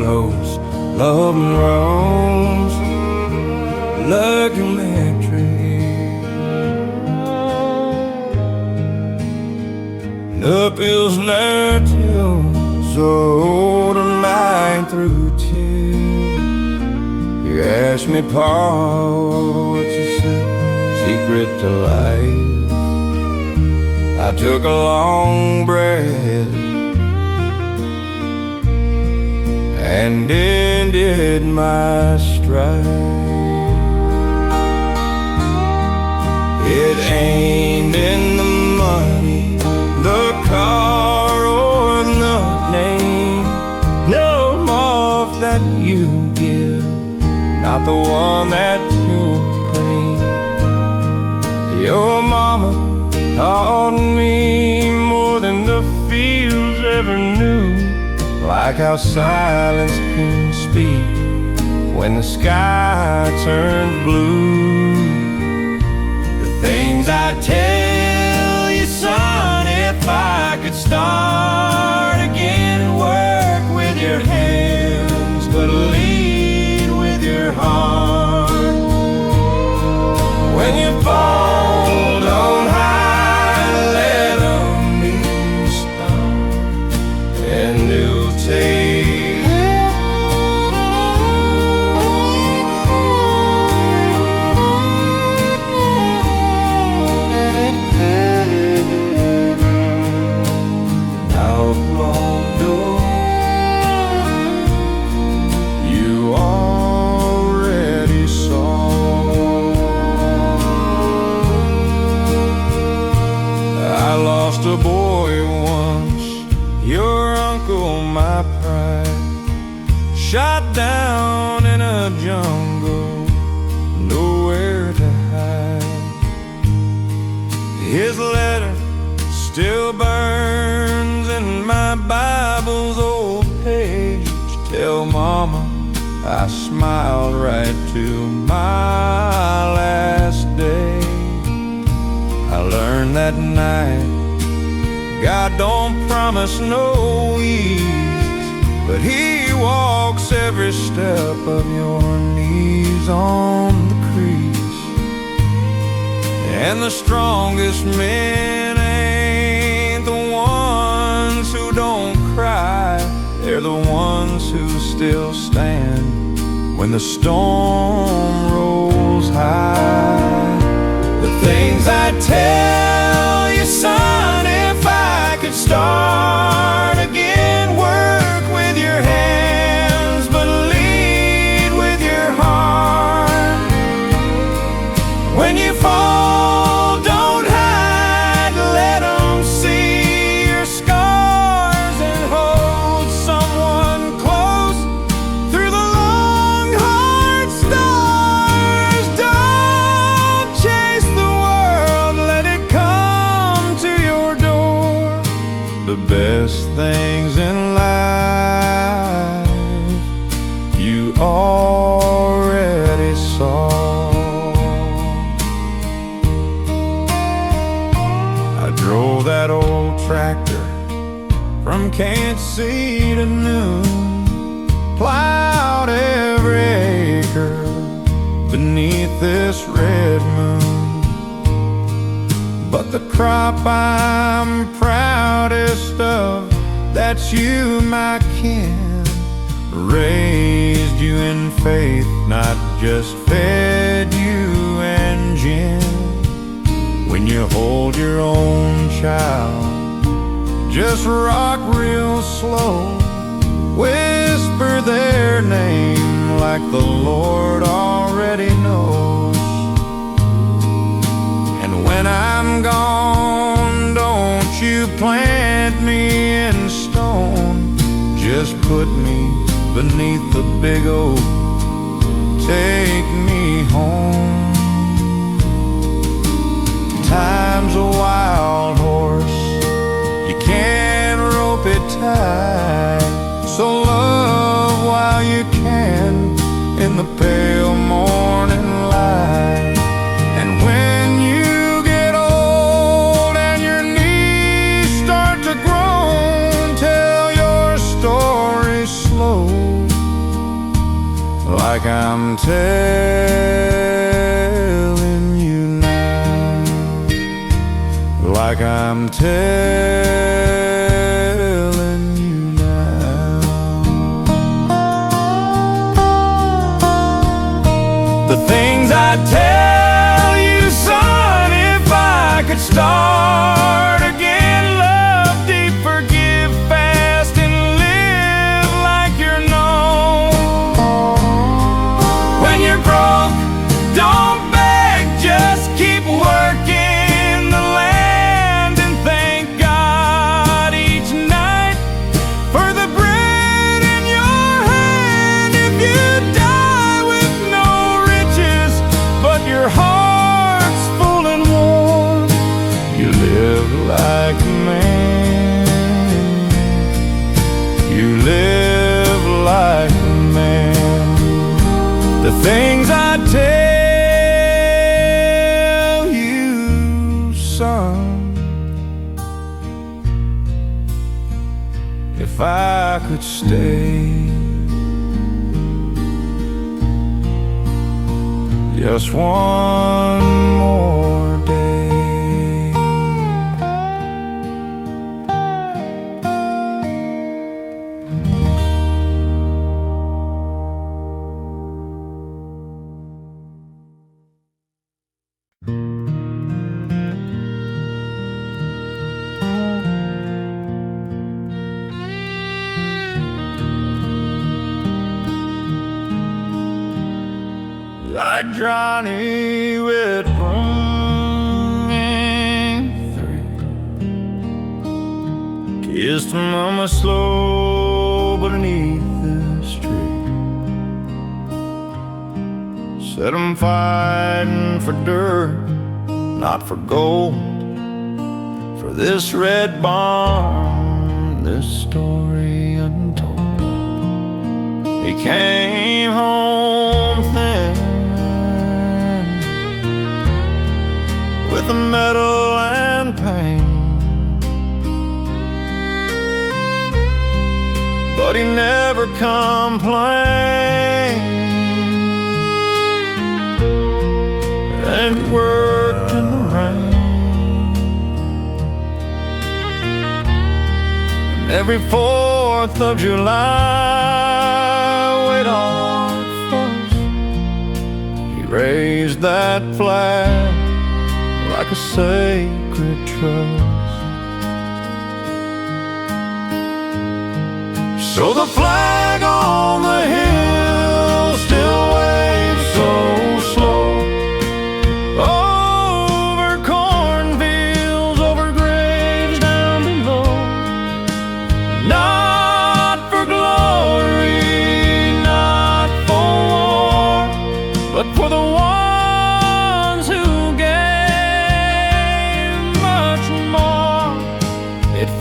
knows love runs like electric. And up hills like till so tonight through till you asked me, Paul, what's your secret to life? I took a long breath and ended my stride. It ain't in the money, the car, or the name. No more that you give, not the one that you'll claim. Your mama taught me more than the fields ever knew, like how silence can speak when the sky turns blue. The things I tell you, son, if I could start again and work with your hands, but lead with your heart. When you fall, don't hide, let them be stopped, and you'll take. A boy once, your uncle, my pride, shot down in a jungle, nowhere to hide. His letter still burns in my Bible's old page. Tell Mama I smiled right to my last day. I learned that night God don't promise no ease, but He walks every step of your knees on the crease. And the strongest men ain't the ones who don't cry, they're the ones who still stand when the storm rolls high. The things I tell you, son, if I could start again, work with your hands, but lead with your heart. When you fall, don't hide, let them see your scars, and hold someone close through the long, hard stars. Don't chase the world, let it come to your door. The best things in life you already saw. I drove that old tractor from Kansas City to noon, plowed every acre beneath this red moon. But the crop I'm proudest of, that's you, my kin. Raised you in faith, not just fed you and gin. When you hold your own child, just rock real slow, whisper their name like the Lord already knows. And when I'm gone, don't you plant me in stone, just put me beneath the big oak, take me home. Time's a wild horse, you can't rope it tight, so love while you can in the pale morning light. And when you get old and your knees start to groan, tell your story slow, like I'm telling you now, like I'm telling you now. The things I'd tell you, son, if I could start again. Love deep, forgive fast, and live like you're known. When you're broke, don't beg, just keep working the land, and thank God each night for the bread in your hand. If you die with no riches, but your heart's full and warm, you live like a man. You live like a man. The things I tell you, son, if I could stay just one more day. Like Johnny with three, kissed mama slow beneath this tree. Said I'm fighting for dirt, not for gold, for this red barn, this story untold. He came home thin, with a metal and pain, but he never complained, and worked in the rain. And every 4th of July, wait on first, he raised that flag like a sacred trust. So the flag on the hill still waves so slow, over cornfields, over graves down below. Not for glory, not for war, but for the ones who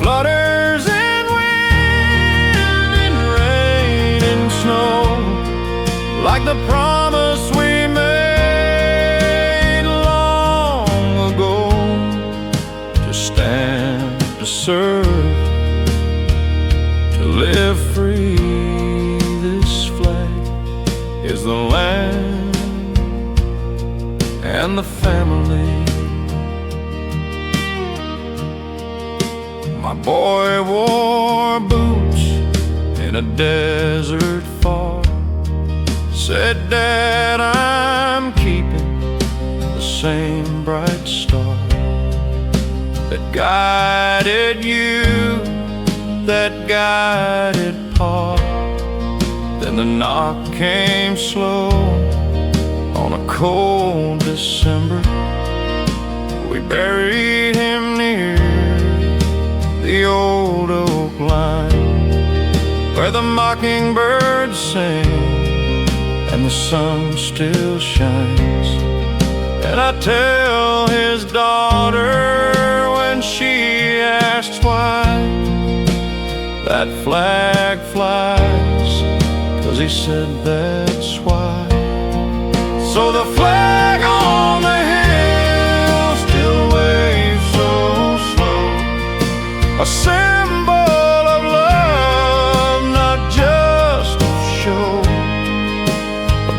flutters in wind and rain and snow, like the promise we made long ago, to stand, to serve, to live free. This flag is the land and the family. My boy wore boots in a desert far, said, Dad, I'm keeping the same bright star that guided you, that guided Pa. Then the knock came slow on a cold December. We buried him near the old oak line, where the mockingbirds sing and the sun still shines. And I tell his daughter when she asks why that flag flies, 'cause he said that's why. So the flag on the hill still waves so slow, a symbol of love, not just of show, a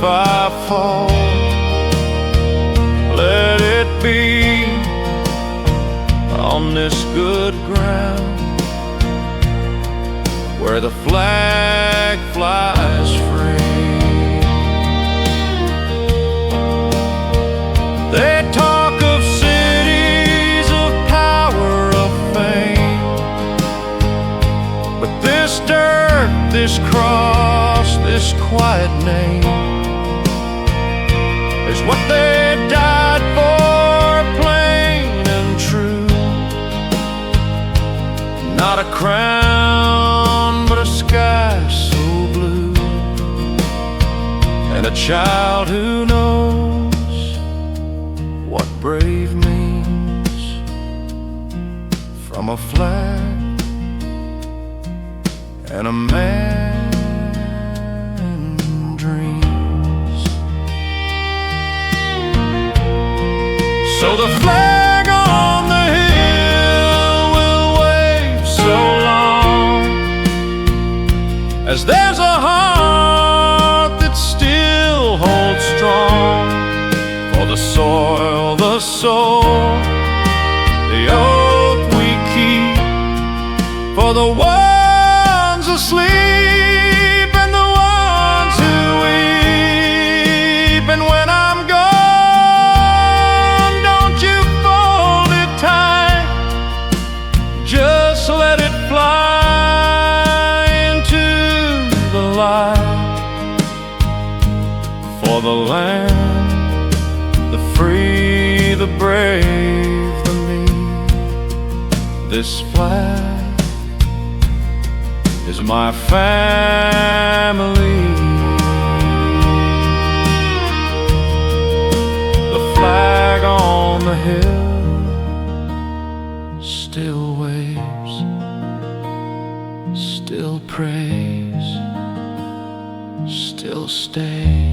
if I fall, let it be on this good ground where the flag flies free. They talk of cities of power, of fame, but this dirt, this cross, this quiet name is what they died for, plain and true. Not a crown, but a sky so blue, and a child who knows what brave means from a flag and a man dreams. So the flag on the hill will wave so long as there's a heart that still holds strong for the soil, the soul, the oath we keep for the ones asleep and the ones who weep. And when I'm gone, don't you fold it tight, just let it fly into the light for the land, the free, the brave, the meek. This flag is my family. The flag on the hill still waves, still prays, still stays.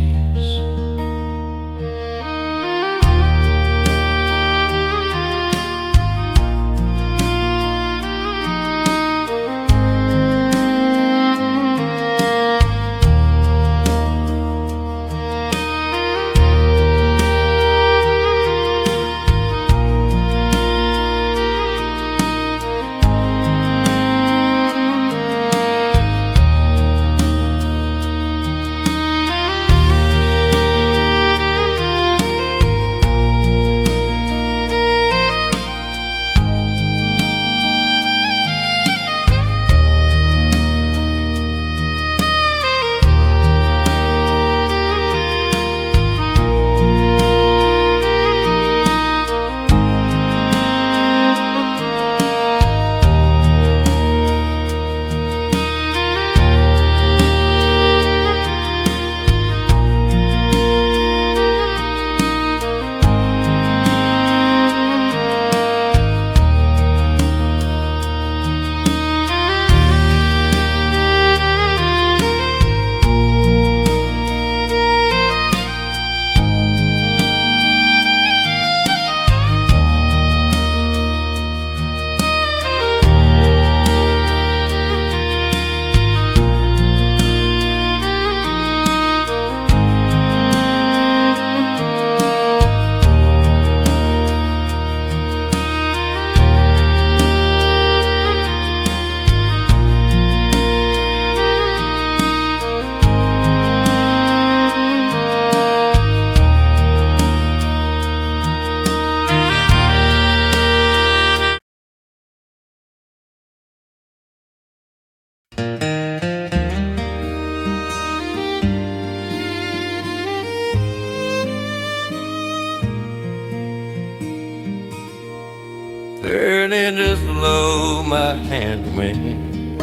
Learning to slow my hand went.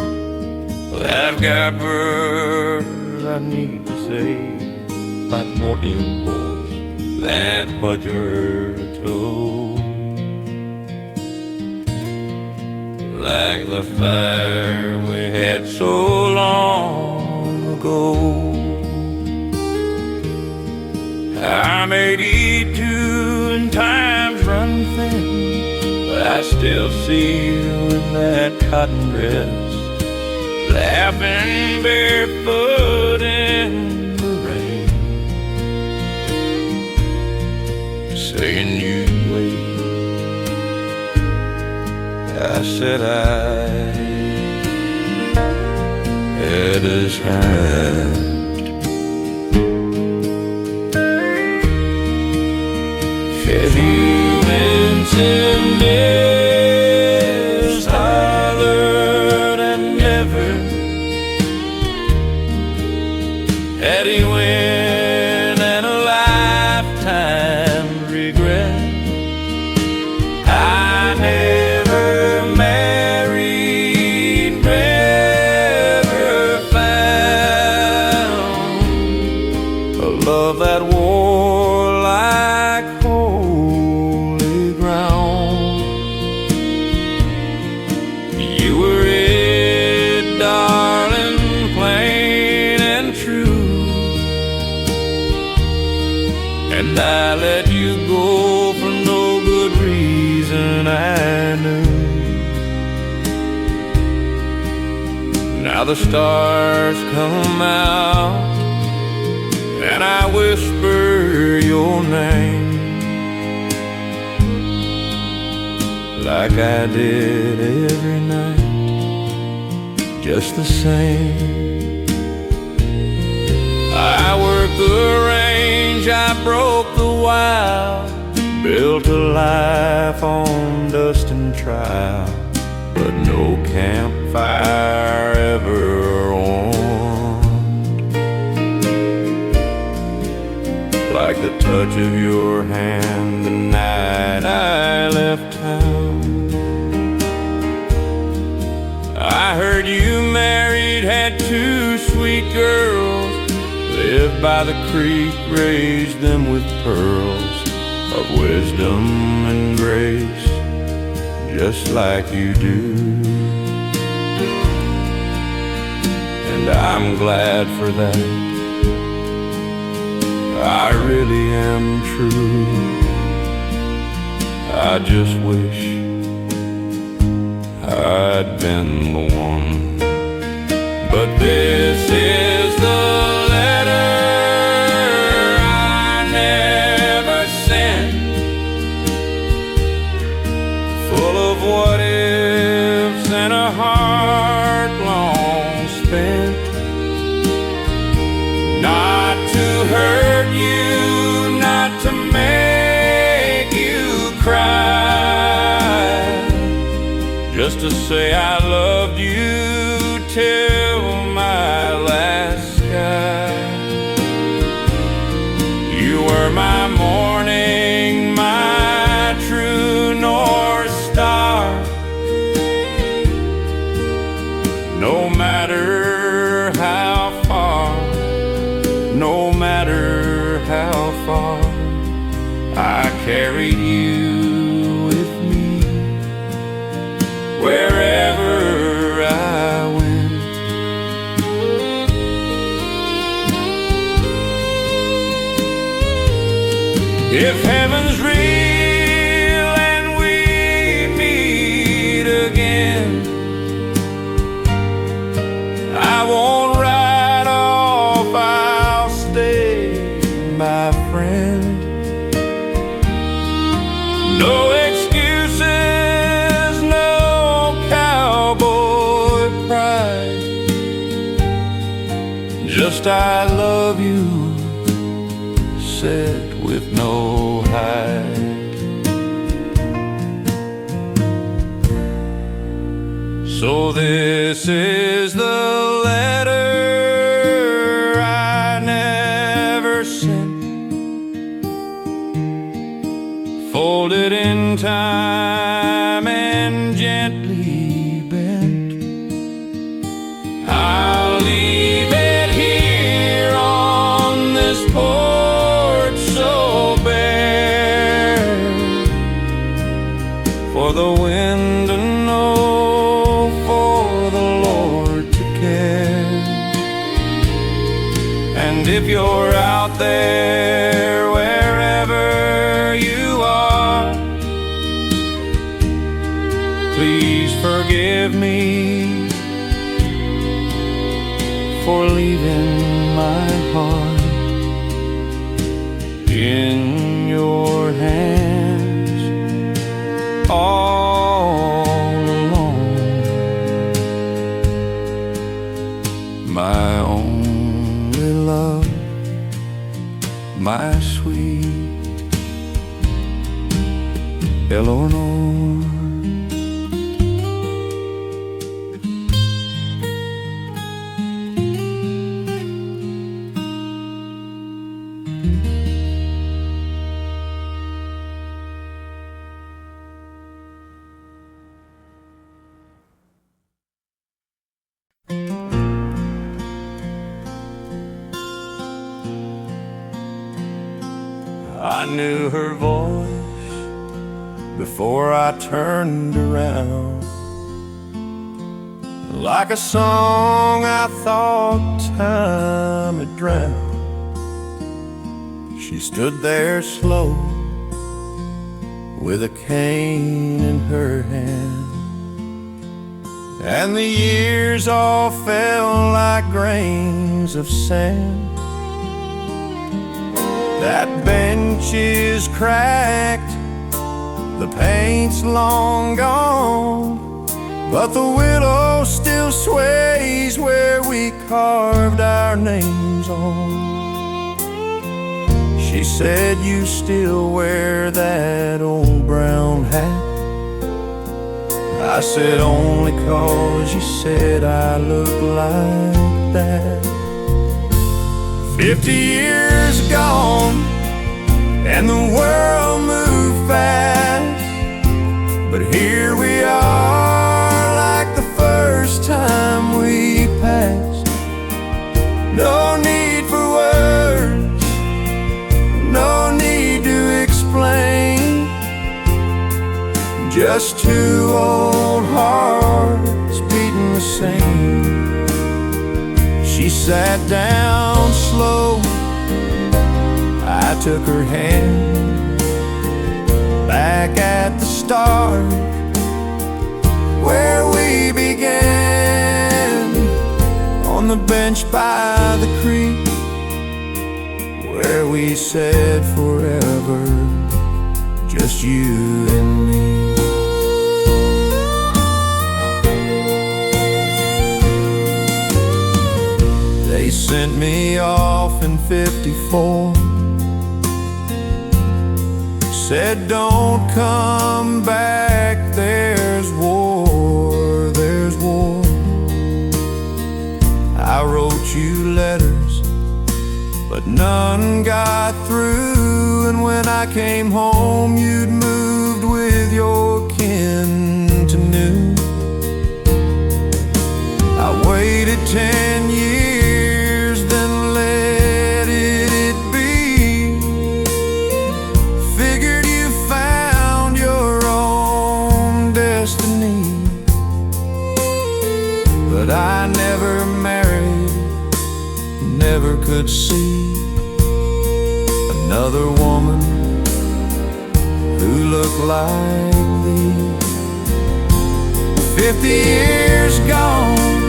Well, I've got words I need to say, like more impulse than what you're told. Like the fire we had so long ago. I'm 82 and time's run thin, but I still see you in that cotton dress, laughing barefoot in the rain. saying you'd wait. I said I had his hand. If you mentioned this, hollered and never had he win and a lifetime regret. I never married, never found a love that wore like holy ground. You were it, darling, plain and true, and I let you go for no good reason I knew. Now the stars come out and I whisper your name like I did every night, just the same. I worked the range, I broke the wild, built a life on dust and trial, but no campfire ever warmed like the touch of your hand the night I left town. I heard you married, had 2 sweet girls, lived by the creek, raised them with pearls of wisdom and grace, just like you do. And I'm glad for that, I really am true. I just wish I'd been the one. But this is the letter I never sent, full of what ifs and a heart long spent. Not to hurt you, not to make you cry, just to say I loved you till my last sky. You were my morning, my true North Star. No matter how far, no matter how far, I carried you with me wherever I went. If heaven's real and we meet again, I won't ride off, I'll stay, my friend. No excuses, no cowboy pride, just I love you, said with no hide. So this is the letter I never sent, folded in time and gently bent. I'll leave it here on this porch so bare, for the wind to know, for the Lord to care. And if you're out there, wherever you are, please forgive me for leaving my heart in your hands. sweet Eleanor. I knew her voice before I turned around. Like a song I thought time had drowned. She stood there slow with a cane in her hand, and the years all fell like grains of sand. That bench is cracked, the paint's long gone, but the willow still sways where we carved our names on. She said, "You still wear that old brown hat?" I said, "Only 'cause you said I look like that." 50 years gone, and the world moved fast, but here we are like the first time we passed. No need for words, no need to explain, just two old hearts beating the same. She sat down slow, I took her hand, back at the start where we began, on the bench by the creek, where we said forever, just you and me. They sent me off in '54, said don't come back, there's war, there's war. I wrote you letters, but none got through, and when I came home you'd moved with your kin to New. I waited 10 years, then let it be. Figured you found your own destiny, but I never married, never could see another woman who looked like thee. 50 years gone,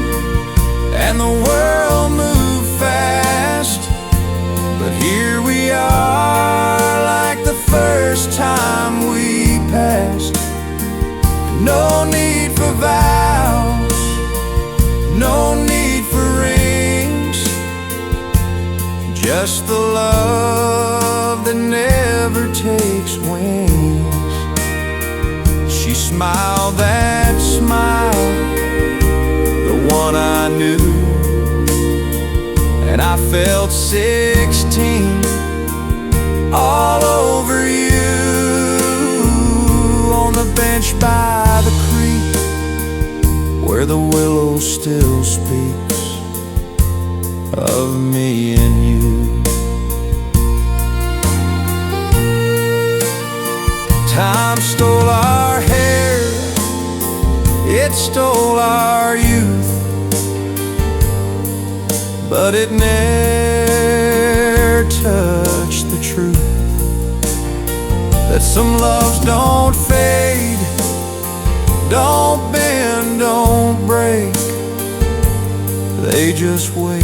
and the world moved fast, but here we are like the first time we passed. No need for vows, no need for rings, just the love that never takes wings. She smiled that smile, the one I knew, and I felt 16 all over you, on the bench by the creek, where the willow still speaks of me and you. Time stole our hair, it stole our youth, but it never touched the truth that some loves don't fade, don't bend, don't break, they just wait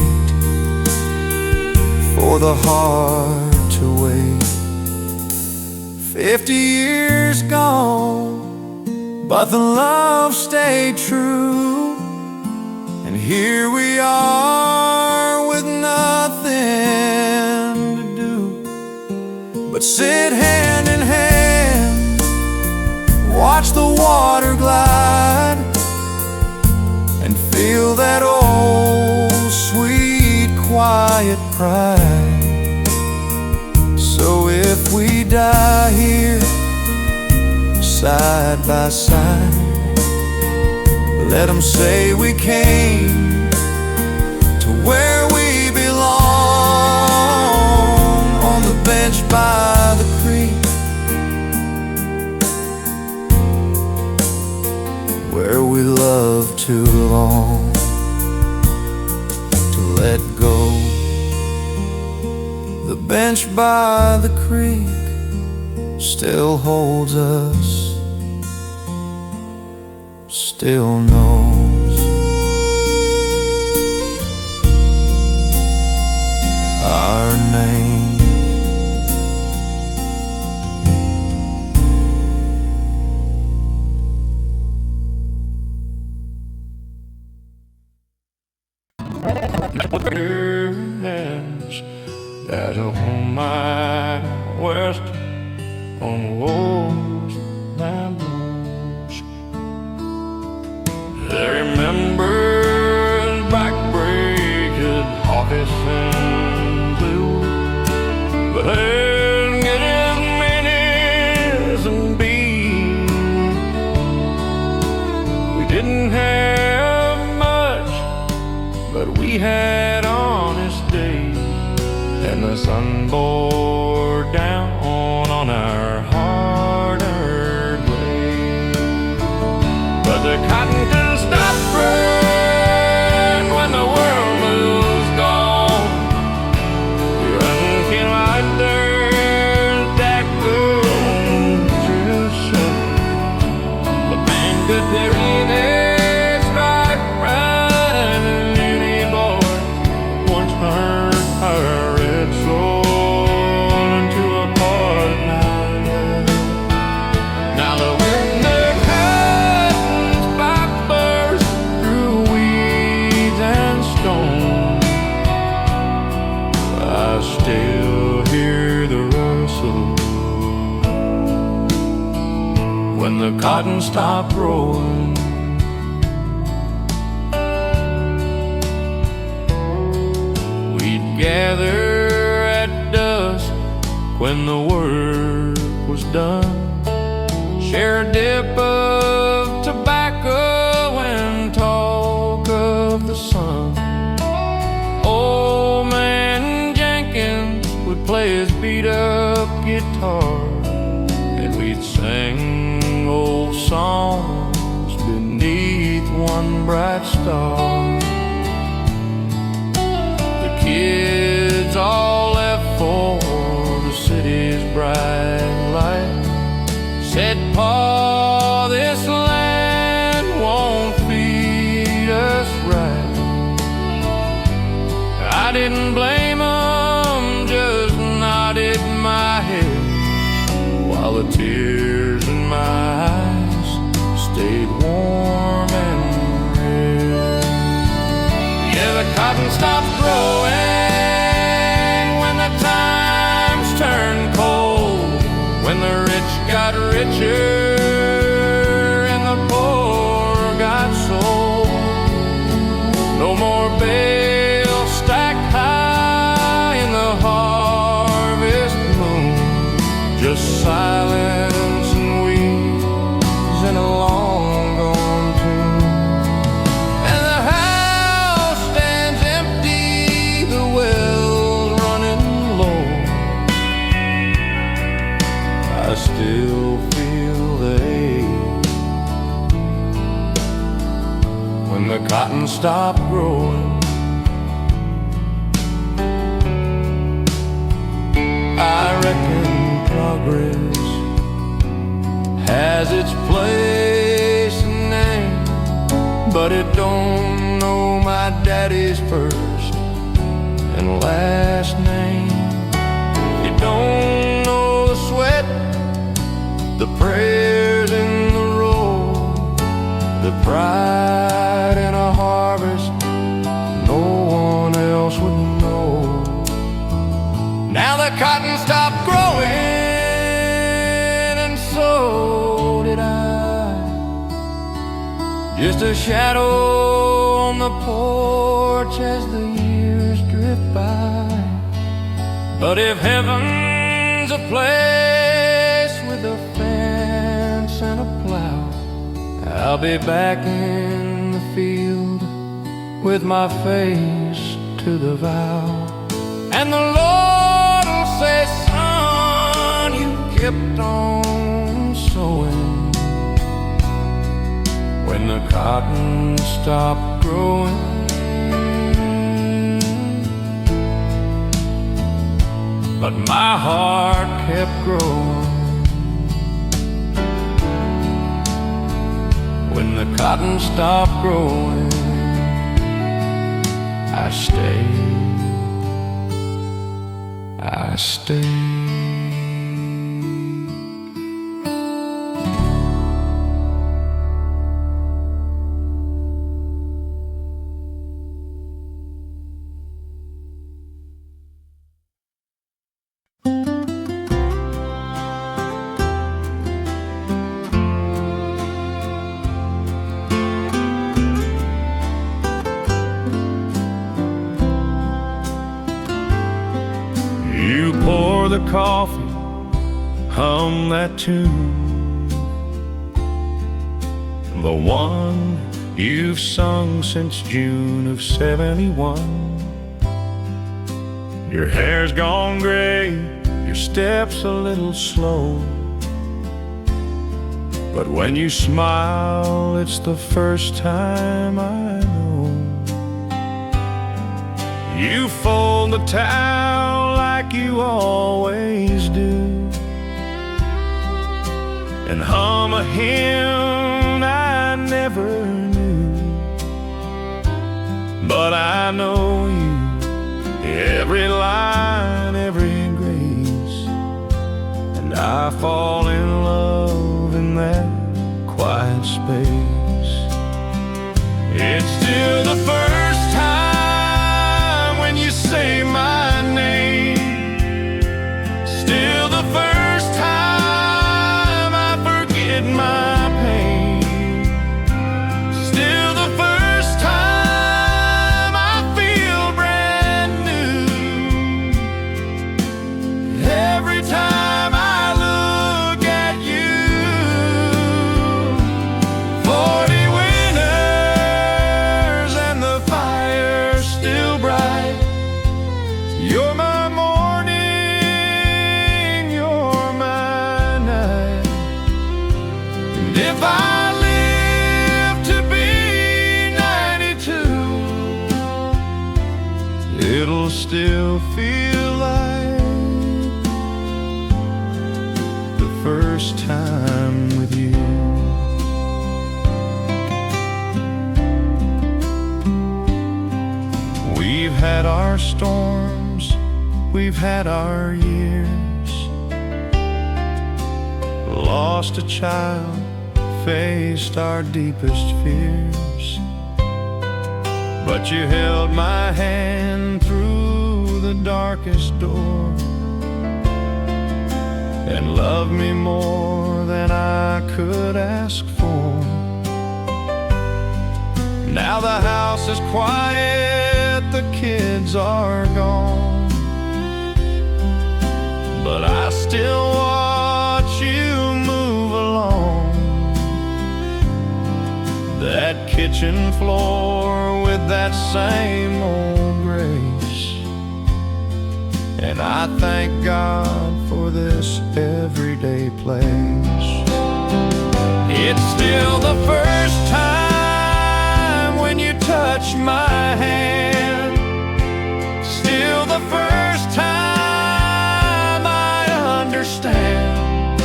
for the heart to wait. 50 years gone, but the love stayed true, and here we are with nothing to do but sit hand in hand, watch the water glide, and feel that old sweet quiet pride. So if we die here side by side, let them say we came to where we belong, on the bench by the creek, where we love too long to let go. The bench by the creek still holds us, still knows our name. That on my west, on the wars that blows. I remember his backbreak, his office and blue, but then get as many as and be. We didn't have much, but we had honest days, and the sun bore down on our hard-earned way. But the cotton didn't stop growing when the world was gone. We wasn't feeling like there's that good through sun. But man, could there really strike right in any boy once heard her red soul into a part night. Now the winter curtains by burst through weeds and stone. I still hear the rustle when the cotton stopped growing. We'd gather at dusk when the work was done, share a dip of tobacco and talk of the sun. Old man Jenkins would play his beat-up guitar, and we'd sing old songs beneath one bright star. The kids all left for the city's bright light, said, "Pa, this land won't feed us right." I didn't blame them, just nodded my head, while the tears in my eyes stayed warm and red. Yeah, the cotton stopped growing when the times turned cold, when the rich got richer and the poor got sold. No more bales stacked high in the harvest moon, just silence and weeds in a long gone tune. And the house stands empty, the well's running low. I still feel the ache when the cotton stopped growing. I reckon progress has its place and name, but it don't know my daddy's first and last name. It don't know the sweat, the prayers in the road, the pride in a harvest no one else would know. Now the cotton stopped growing just a shadow on the porch as the years drift by. But if heaven's a place with a fence and a plow, I'll be back in the field with my face to the vow. And the Lord will say, son, you kept on sowing when the cotton stopped growing. But my heart kept growing when the cotton stopped growing. I stayed, I stayed. You pour the coffee, hum that tune, the one you've sung since June of '71. Your hair's gone gray, your step's a little slow, but when you smile, it's the first time I know. You fold the towel like you always do, and hum a hymn I never knew. But I know you, every line, every grace, and I fall in love in that quiet space. It's still the first time when you say my name, still the first time I forget my pain, still the first time I feel brand new. Every time I look at you, 40 winters and the fire's still bright. You're my morning, you're my night. And if I live to be 92, it'll still feel like the first time with you. We've had our storms, we've had our years, lost a child, faced our deepest fears. But you held my hand through the darkest door and loved me more than I could ask for. Now the house is quiet, the kids are gone, but I still watch you move along that kitchen floor with that same old grace. And I thank God for this everyday place. It's still the first time when you touch my hand, still the first time I understand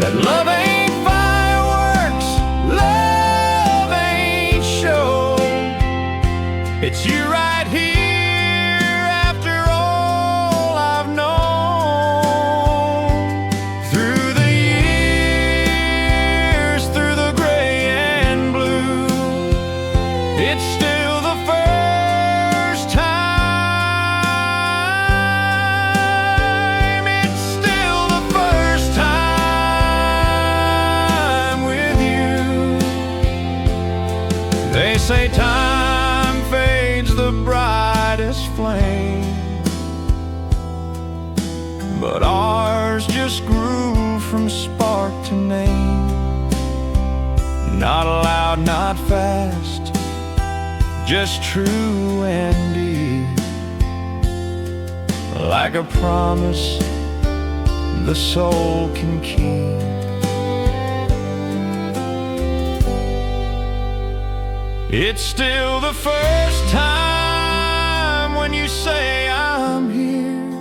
that love ain't fireworks, love ain't show. It's you right here after all I've known. Through the years, through the gray and blue, it's still the first time. It's still the first time. say time fades the brightest flame, but ours just grew from spark to name. Not loud, not fast, just true and deep, like a promise the soul can keep. It's still the first time when you say I'm here,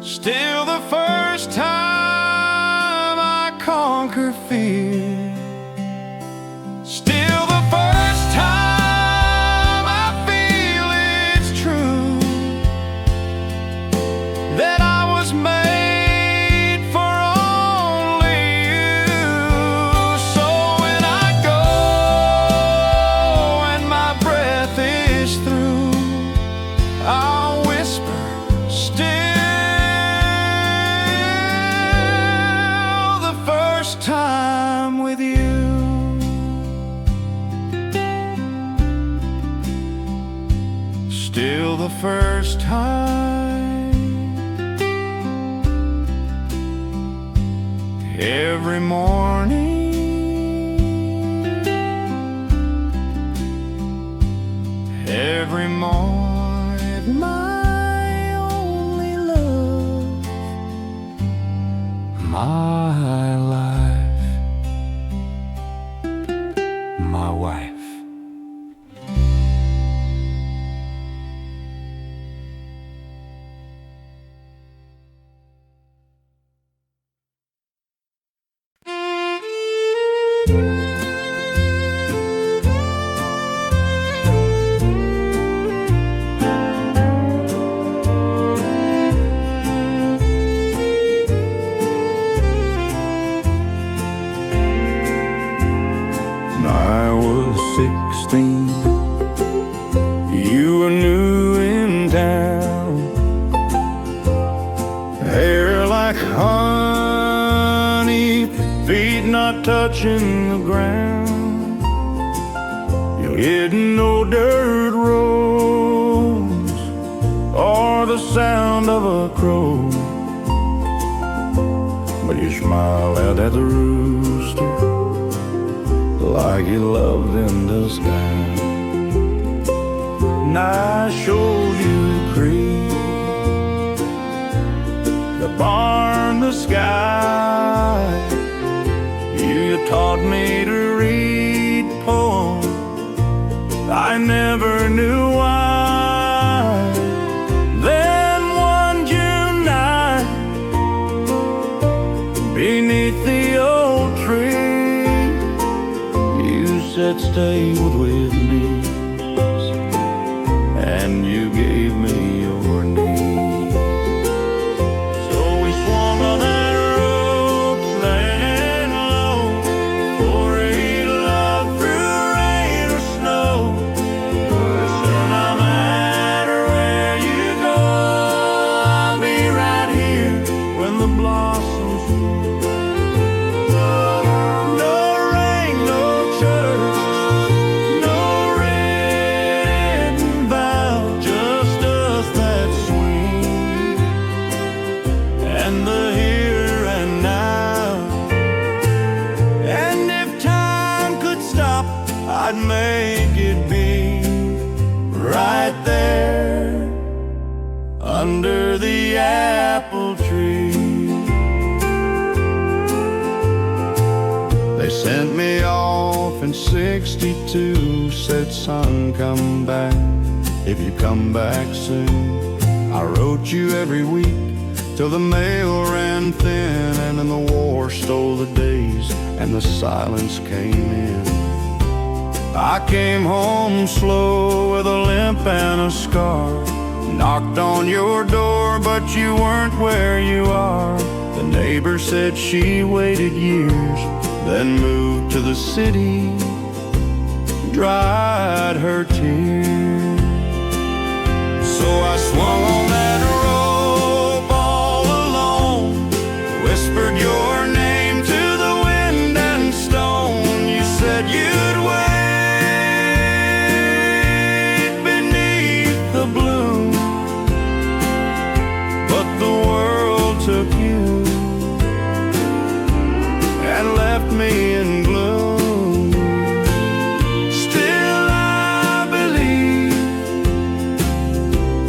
still the first time I conquer fear, still the first time I feel it's true that I was made for only you. So when I go and my breath is through, I'll whisper still the first time with you. Still the first time. Every morning, every morning, my only love, my life, my wife. I was 16, you were new in town, hair like honey, feet not touching the ground. You hidden no dirt roads or the sound of a crow, but you smiled out at the rooster like you loved in disguise. And I showed you the creek, the barn, the sky. You taught me to read poems I never knew why. Then one June night, beneath the old tree, said stay with me, and you gave me your knee. So we swung on that road, laying low, for a love through rain or snow. Listen, no matter where you go, I'll be right here when the blossoms bloom. No rain, no church, I'd make it be right there under the apple tree. They sent me off in '62, said son, come back if you come back soon. I wrote you every week till the mail ran thin, and then the war stole the days and the silence came in. I came home slow with a limp and a scar, knocked on your door but you weren't where you are. The neighbor said she waited years, then moved to the city, dried her tears. So I swung on that rope all alone, whispered your name to the wind and stone. You said you'd wait took you and left me in gloom. Still I believe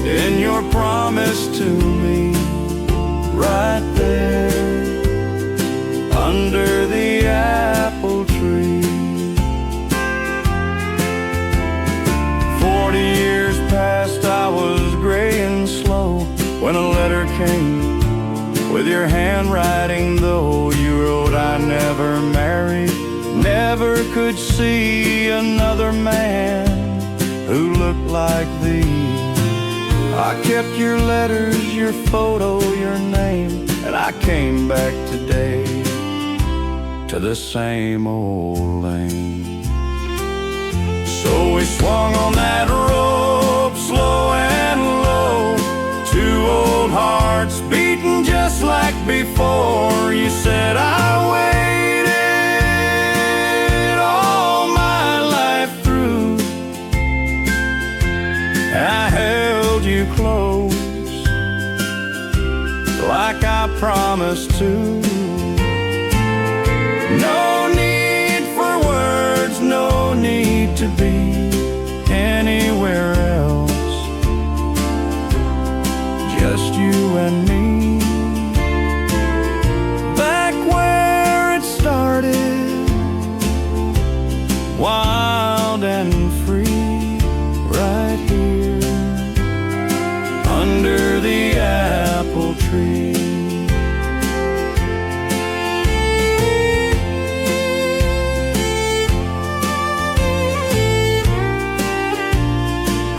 in your promise to me, right there under the apple tree. 40 years past, I was gray and slow when a letter came with your handwriting, though you wrote I never married, never could see another man who looked like thee. I kept your letters, your photo, your name, and I came back today to the same old lane. So we swung on that rope, slow and low, two old hearts beating just like before. You said I waited all my life through, I held you close like I promised to. No need for words, no need to be anywhere else, just you and me. Back where it started, wild and free, right here under the apple tree.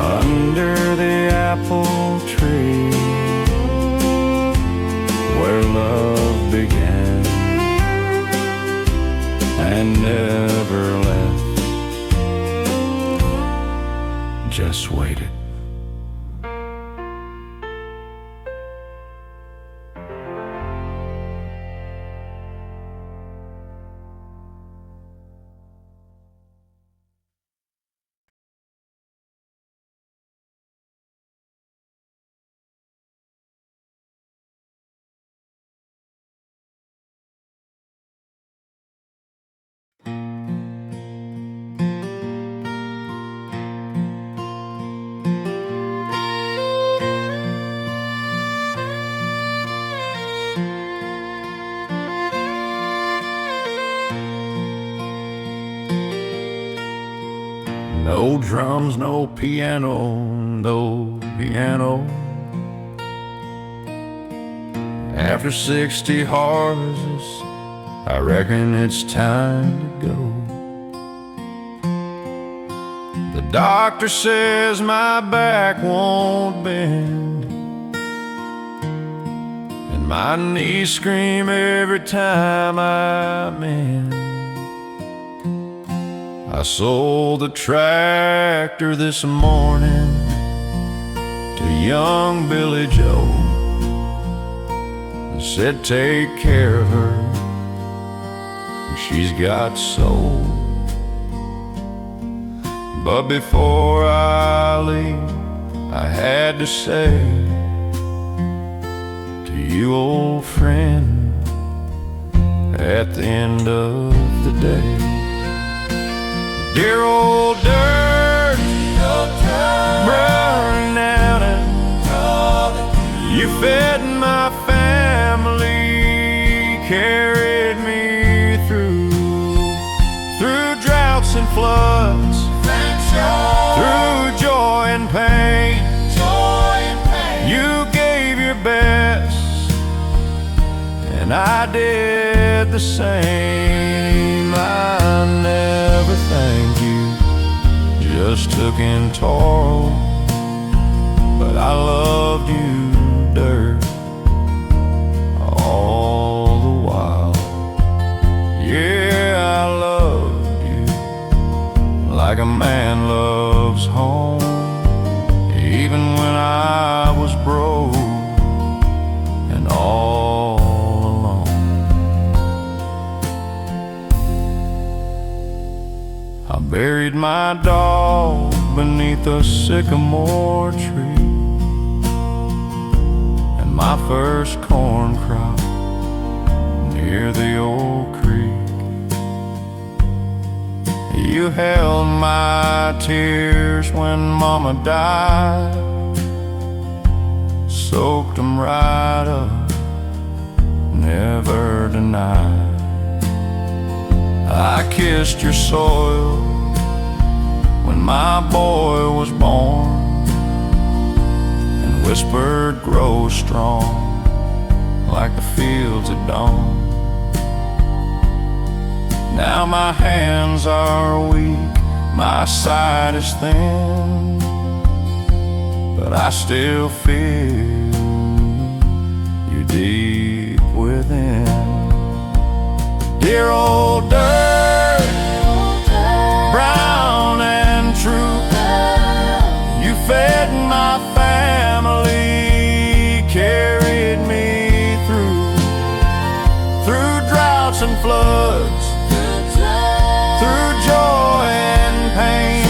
Under the apple tree, where love began and never left, just waited. No drums, no piano, no piano. After 60 horses, I reckon it's time to go. The doctor says my back won't bend, and my knees scream every time I mend. I sold the tractor this morning to young Billy Joe, and said take care of her, she's got soul. But before I leave, I had to say to you, old friend, at the end of the day, dear old dirt, burning down, and you fed my family, carried me through droughts and floods, through joy and pain. You gave your best, and I did the same. I never thanked you, just took in toil, but I loved you, dirt, all the while. Yeah, I loved you like a man loves home, even when I was broke and all alone. I buried my dog beneath a sycamore tree, and my first corn crop near the old creek. You held my tears when Mama died, soaked them right up, never denied. I kissed your soil when my boy was born, and whispered, grow strong like the fields at dawn. Now my hands are weak, my sight is thin, but I still feel you deep within. Dear old dirt, brown and true, you fed my family, carried me through droughts and floods, through joy and pain.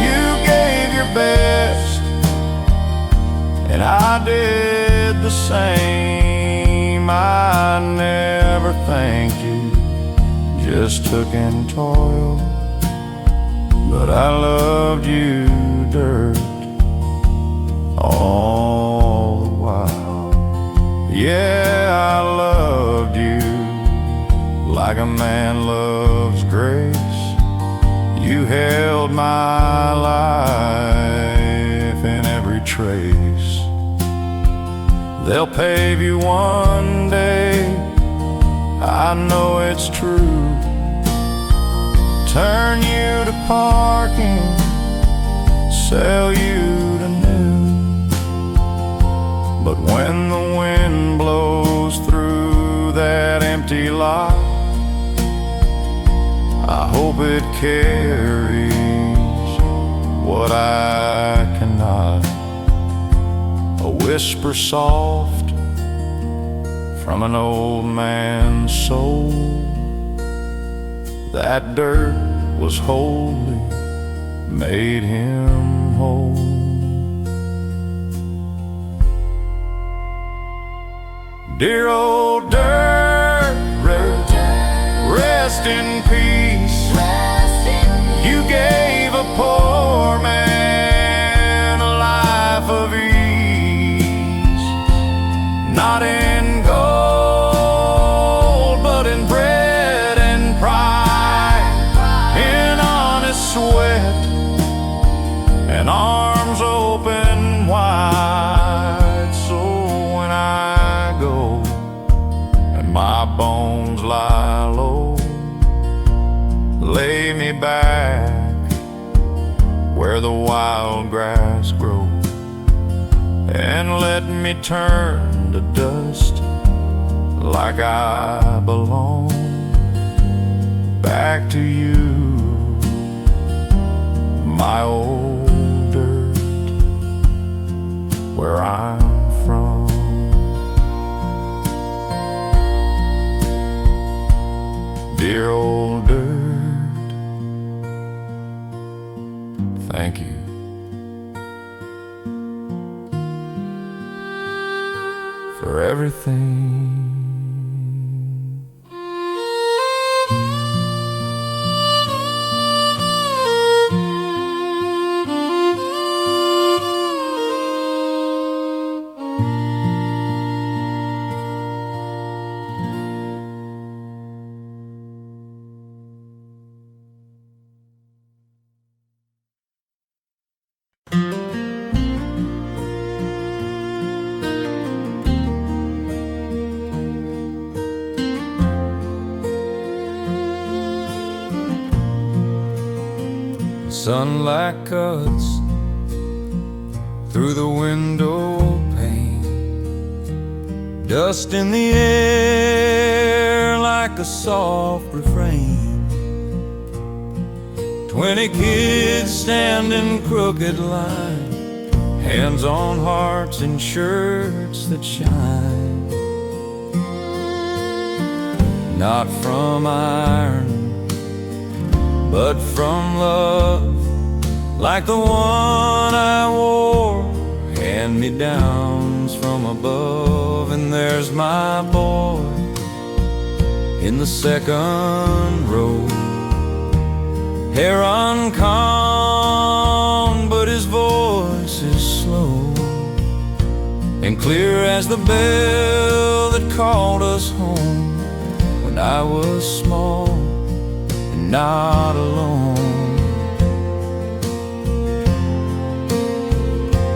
You gave your best, and I did the same. I never thanked you, just took in toil, but I loved you, dirt, all the while. Yeah, I loved you like a man loves grace. You held my life in every trace. They'll pave you one day, I know it's true, turn you to parking, sell you to new. But when the wind blows through that empty lot, I hope it carries what I cannot. A whisper soft from an old man's soul, that dirt was holy, made him whole. Dear old dirt, rest in peace. You gave a poor man a life of ease, not in gold, but in bread and pride, in honest sweat and arms open wide. So when I go and my bones lie low, lay me back where the wild grass grows, and let me turn to dust like I belong back to you, my old dirt, where I'm from. Dear old dirt, thank you for everything. Sunlight cuts through the window pane, dust in the air like a soft refrain. 20 kids stand in crooked line, hands on hearts in shirts that shine. Not from iron, but from love, like the one I wore, hand hand-me-downs from above. And there's my boy in the second row, hair uncombed, but his voice is slow and clear as the bell that called us home when I was small and not alone.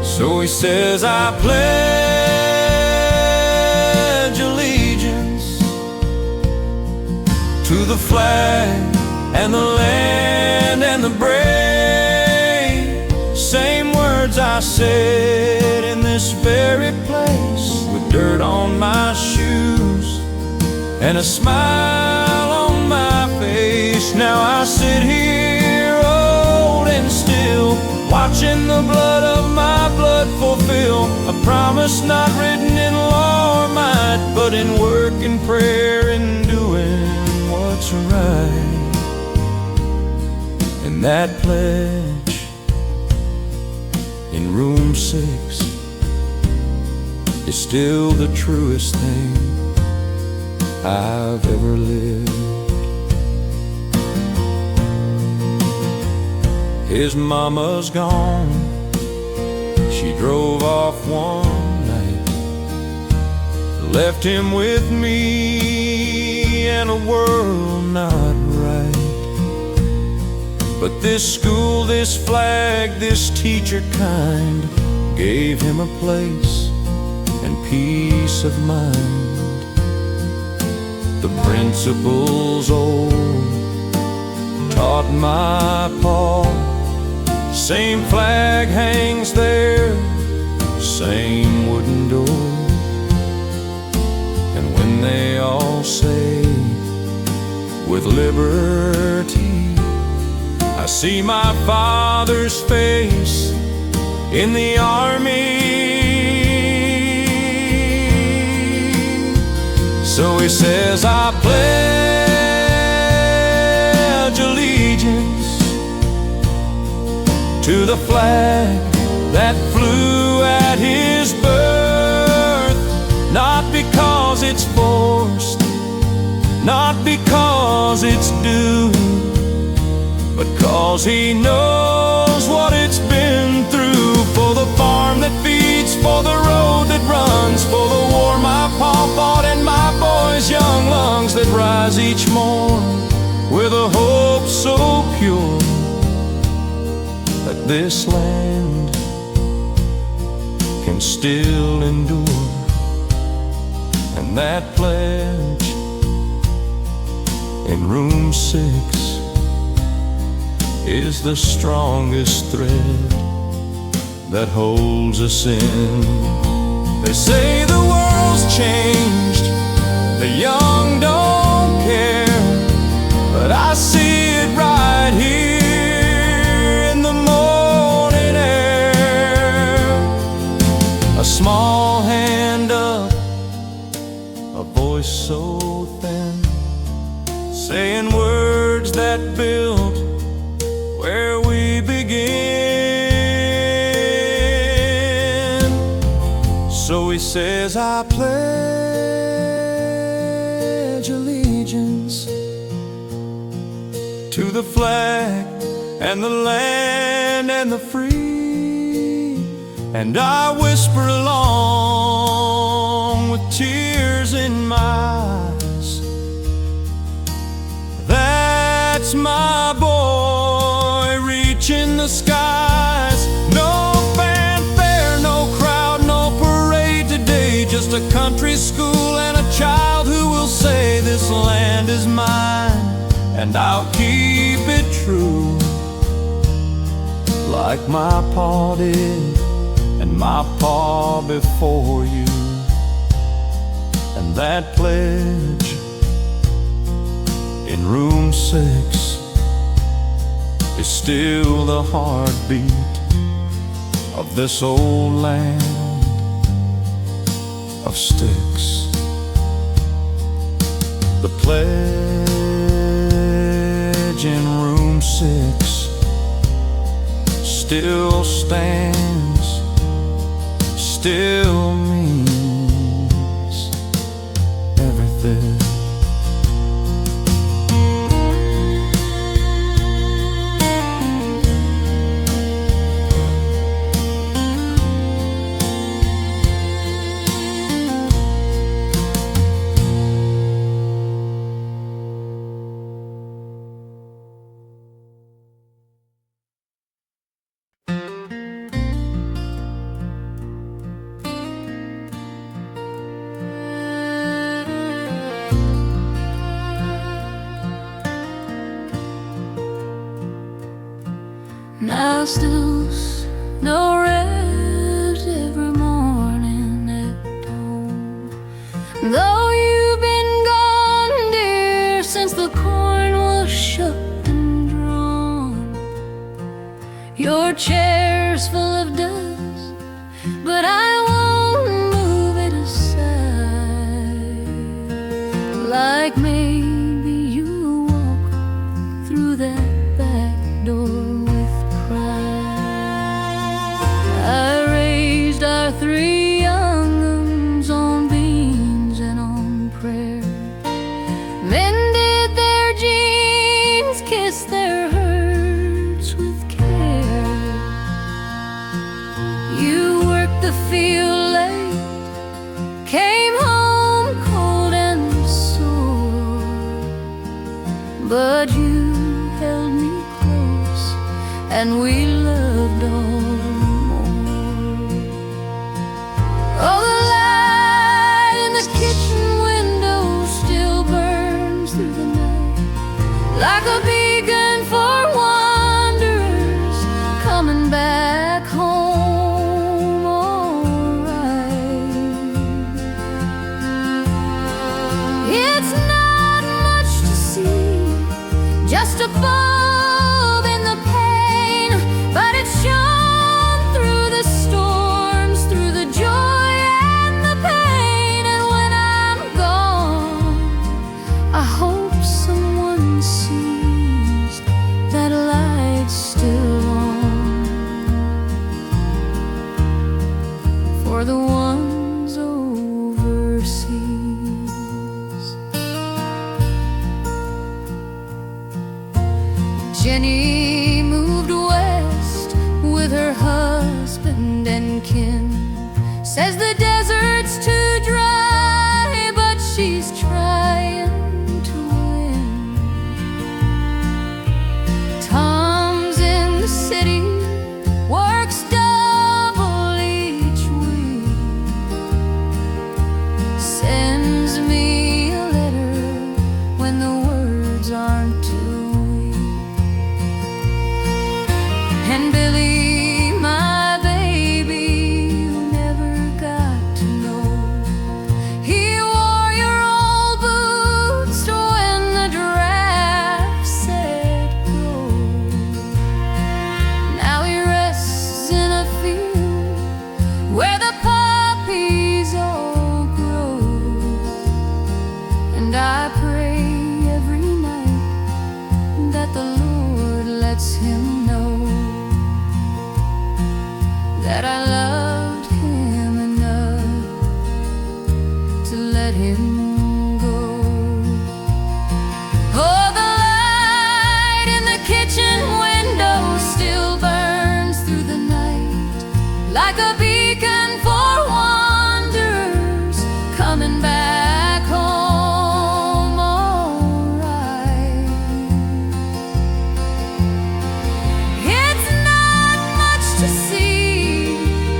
So he says, I pledge allegiance to the flag and the land and the brave. Same words I said in this very place, with dirt on my shoes and a smile on my face. Now I sit here old and still, watching the blood of my blood fulfill a promise not written in law or might, but in work and prayer and doing what's right. And that pledge in room 6 is still the truest thing I've ever lived. His mama's gone, she drove off one night, left him with me and a world not right. But this school, this flag, this teacher kind gave him a place and peace of mind. The principles old taught my pa, same flag hangs there, same wooden door. And when they all say, with liberty, I see my father's face in the army. So he says, I pledge allegiance to the flag that flew at his birth, not because it's forced, not because it's due, but 'cause he knows what it's been through. For the farm that feeds, for the road that runs, for the war my pa fought and my boy's young lungs that rise each morn with a hope so pure that this land can still endure. And that pledge in room 6 is the strongest thread that holds us in. They say the world's changed, the young don't care, but I see it right here in the morning air. A small hand up, a voice so thin, saying words that build where we begin. So he says, I pledge allegiance to the flag and the land and the free. And I whisper along with tears in my eyes, that's my boy reaching the skies. No fanfare, no crowd, no parade today, just a country school and a child who will say this land is mine, and I'll keep it true, like my pa did and my pa before you. And that pledge in room 6 is still the heartbeat of this old land of sticks. The pledge in room 6 still stands, still means everything. Now still no rest every morning at home. Though you've been gone, dear, since the corn was shucked and drawn. Your chair's full of dust, but I won't move it aside. Like maybe you'll walk through that back door. I raised our 3 young uns on beans and on prayer, mended their jeans, kissed their hurts with care. You worked the field late, came home cold and sore, but you held me close and we loved all. Oh, the light in the kitchen window still burns through the night, like a beacon for wanderers coming back home alright. It's not much to see, just a bulb in the pane, but it shone through the storms, through the joy. I hope someone sees that light still on, for the ones overseas. Jenny moved west with her husband and kin. Says the desert's too dry, but she's trying to win. Tom's in the city, works double each week, sends me a letter when the words aren't too weak. And Billy, my baby, who never got to know, he wore your old boots when the draft said go. Now he rests in a field where the poppies all grow, and I pray every night that the Lord lets him know that I loved him enough to let him go. Oh, the light in the kitchen window still burns through the night, like a beacon for wanderers coming back home alright. It's not much to see,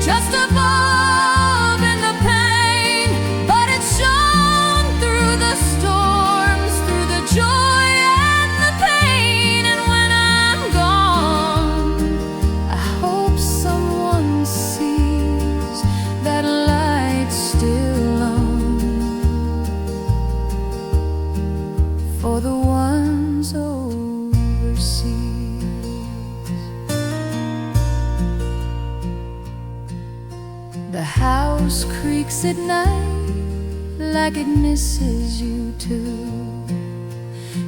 just a bulb in the pain, but it shone through the storms, through the joy and the pain. And when I'm gone, I hope someone sees that light still on, for the ones overseas. The house creaks at night like it misses you too.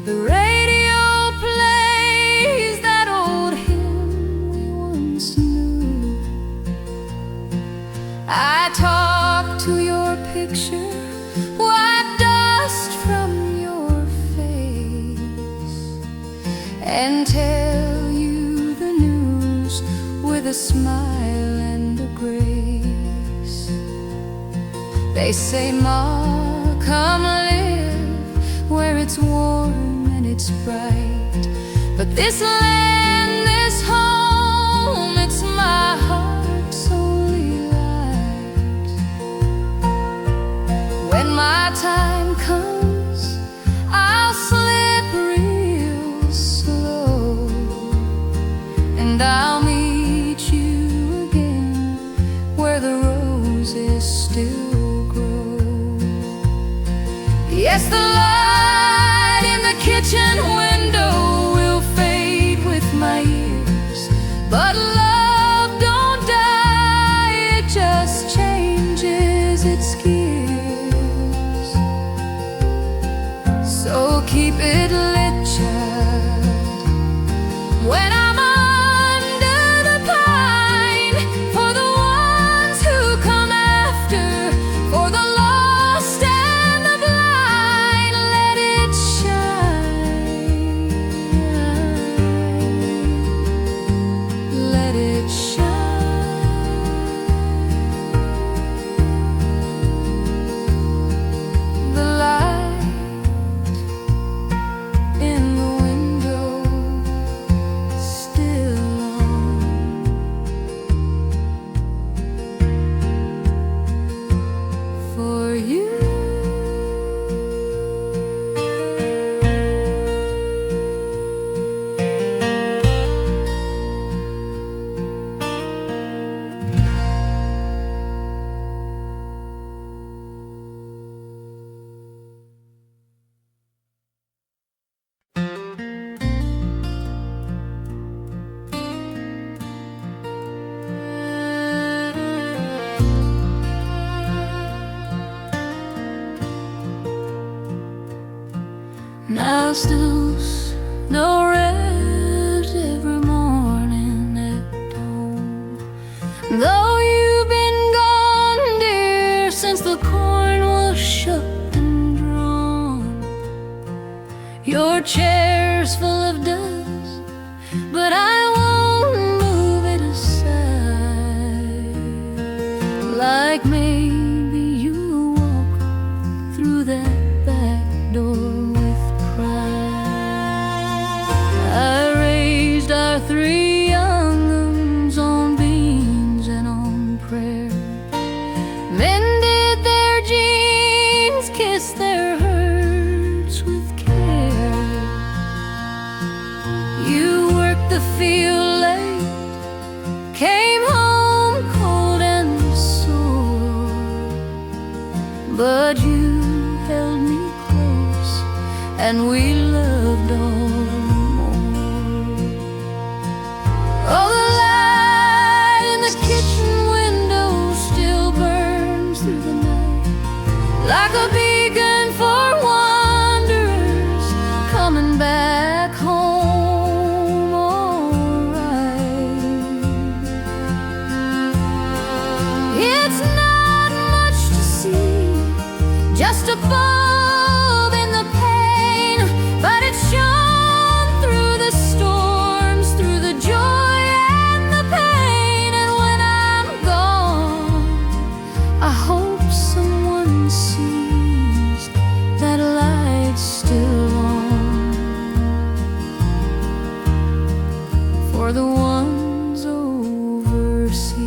The radio plays that old hymn we once knew. I wipe dust from your face, and tell you the news with a smile and a grace. They say, Ma, come live where it's warm and it's bright, but this land, this home, it's my heart's only light. When my time comes, I'll slip real slow, and I'll meet you again where the roses still grow. Yes, the light in the kitchen window will fade with my years, but love don't die, it just changes its gears. So keep it lit, child, when I'm under the pine, for the ones who come after, for the lost and the blind. Let it shine, let it shine. The light in the window still on, for you. Now snooze, no rest every morning at home. Though you've been gone, dear, since the corn was shucked and drawn. Your chair's full of dust, but I won't move it aside. Like maybe you'll walk through that back door. I raised our 3 young uns on beans and on prayer, mended their jeans, kissed their hurts with care. You worked the field late, came home cold and sore, but you held me close and we loved all. Oh, the light in the kitchen window still burns through the night, like a beacon for wanderers coming back home alright. It's not much to see, just a bulb in the pane, but it's shone through the storms, through the joy. I hope someone sees that light's still on, for the ones overseas.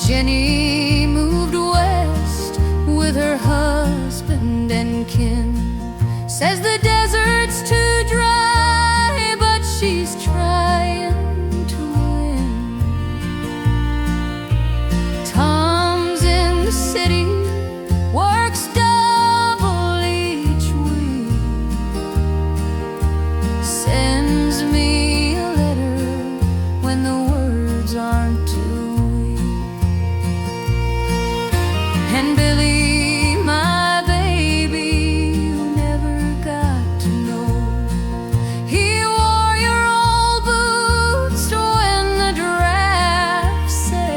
Jenny moved west with her husband and kin, says the desert's too dry, but she's trying. Tom's in the city, works double each week, sends me a letter when the words aren't too weak. And Billy, my baby, you never got to know, he wore your old boots when the draft said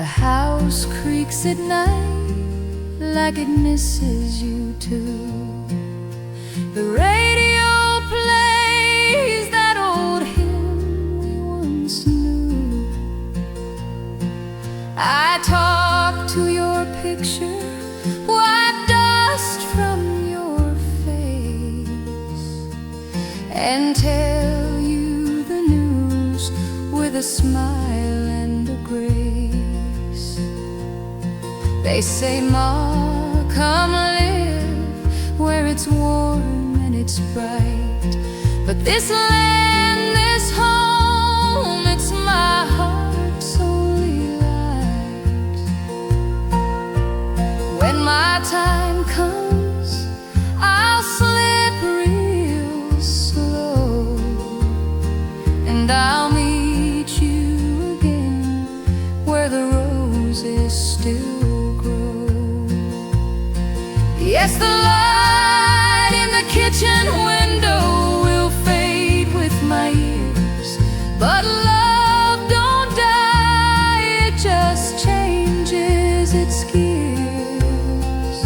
The house creaks at night like it misses you too. The radio plays that old hymn we once knew. I talk to your picture, wipe dust from your face, and tell you the news with a smile and a grace. They say, Ma, come live where it's warm and it's bright. But this land, this home, it's my heart's only light. When my time comes, I'll slip real slow, and I'll meet you again where the roses still grow. Yes, the light in the kitchen window will fade with my years, but love don't die, it just changes its gears.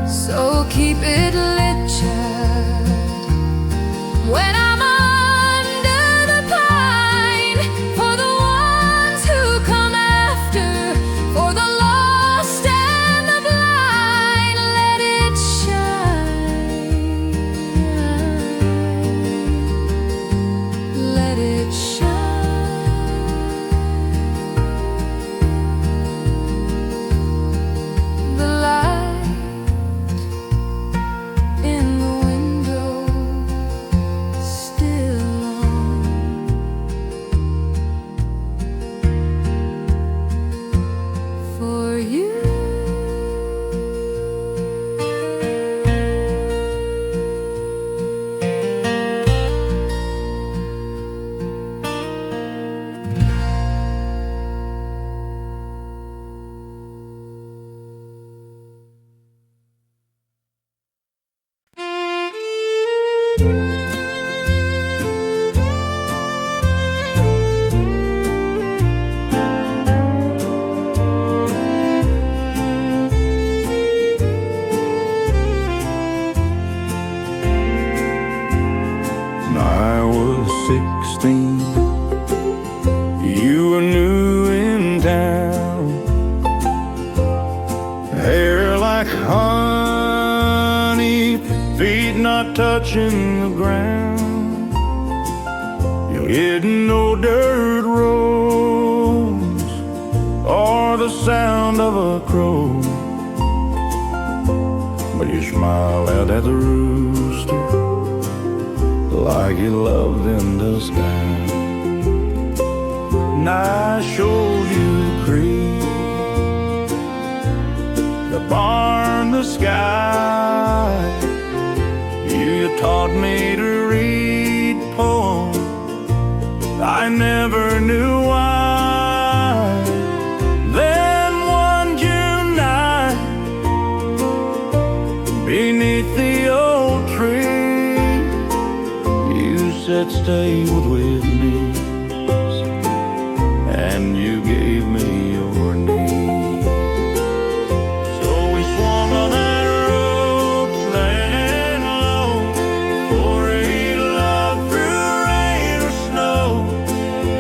So keep it lit, child, when I'm under the pine, for the ones who come after, for the lost and the blind. Let it shine, let it shine. The light in the window still on, for you. When I was 16, you were new in town. Hair like honey, feet not touching the ground. You're hitting no dirt roads or the sound of a crow, but you smile out at the rooster like you loved in disguise. And I showed you the creek, the barn, the sky. You taught me to read poems I never knew why. Then one June night, beneath the old tree, you said stay with me, and you gave me your knees. So we swung on that road, laying low, for a love through rain or snow.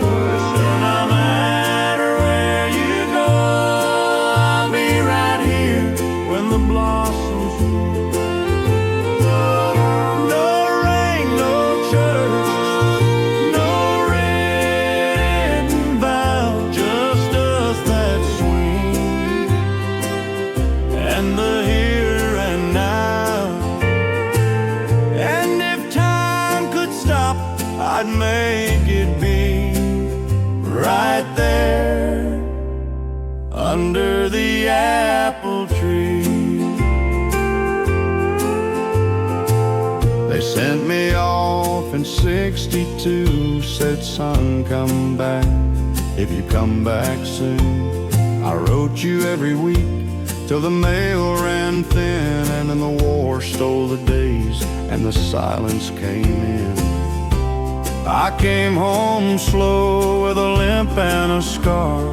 Listen, no matter where you go, I'll be right here when the blossoms bloom. No rain, no church, no written vow, just us that swing, and the here and now. And if time could stop, I'd make it be right there under the apple tree. They sent me off in '62, said son, come back if you come back soon. I wrote you every week till the mail ran thin, and then the war stole the days and the silence came in. I came home slow with a limp and a scar.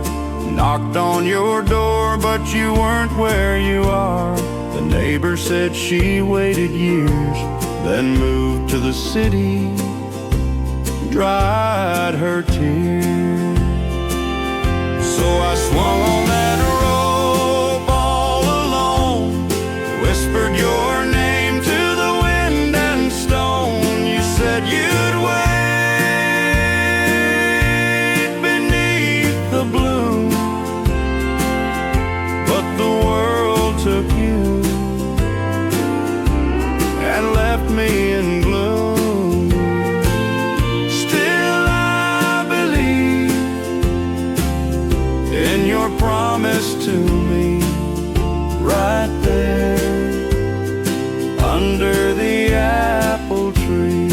Knocked on your door, but you weren't where you are. The neighbor said she waited years, then moved to the city, dried her tears. So I swung on that rope all alone, whispered your name to the wind and stone. You said you'd wait beneath the bloom, but the world took you and left me in gloom. Still I believe in your promise to me, right there under the apple tree.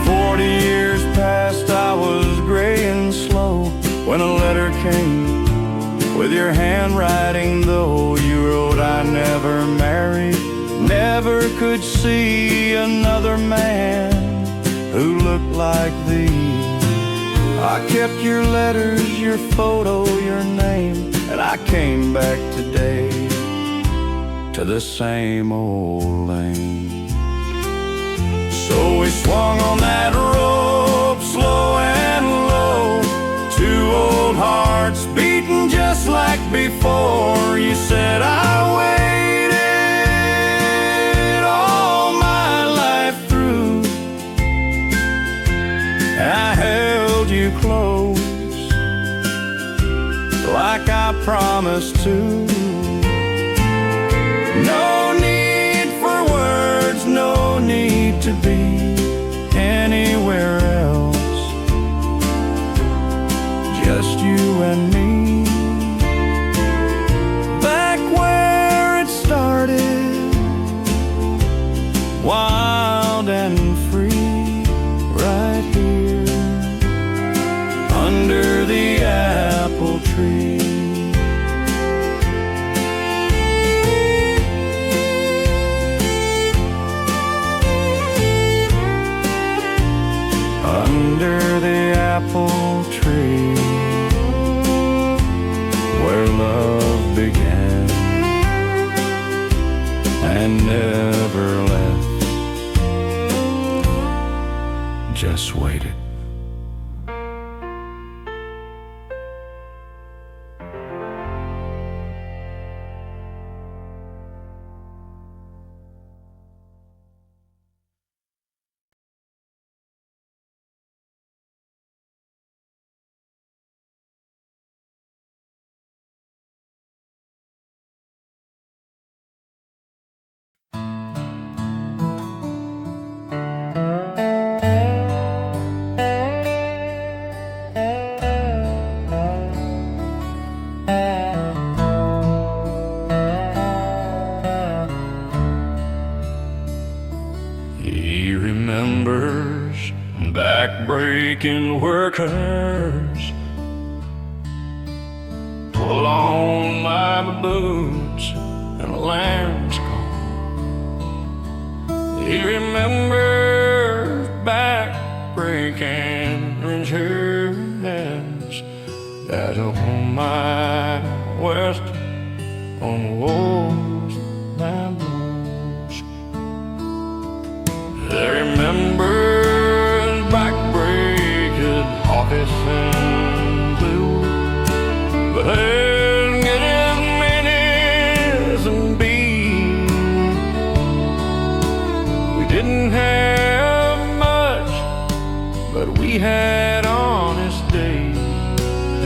40 years passed, I was gray and slow when a letter came with your handwriting, though you wrote I never married, never could see another man who looked like thee. I kept your letters, your photo, your name, and I came back today to the same old lane. So we swung on that rope, slow and low, two old hearts beating just like before. You said I waited all my life through, I held you close like I promised to. No need for words, no need to be anywhere else, just you and me, back where it started, wild and free, right here under the apple tree. Under the apple tree, where love began and never left, just waited. He remembers back-breaking workers pull on my boots and the lamb's gone. He remembers back-breaking insurance that on my west on the walls bamboos. They remember back-breaking office and blue, but they'll get as many as and be. We didn't have much, but we had honest days,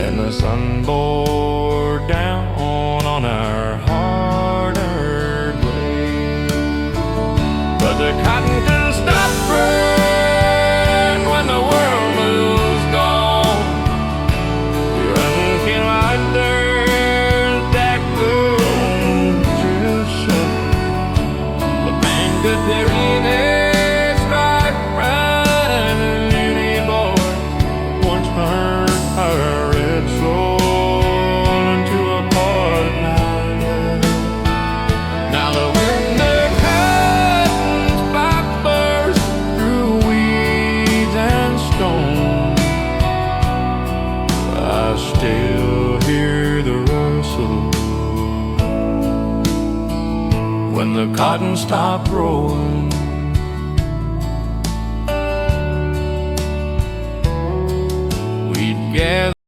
and the sun bore down on our hard-earned ways. But the cotton can stop growing when the world moves gone. Run can right there, that goes through sun. But man, could there any strike right in any boy once heard our red soul into a part of night. Now the winter curtains flap the cotton stopped growing. We'd gather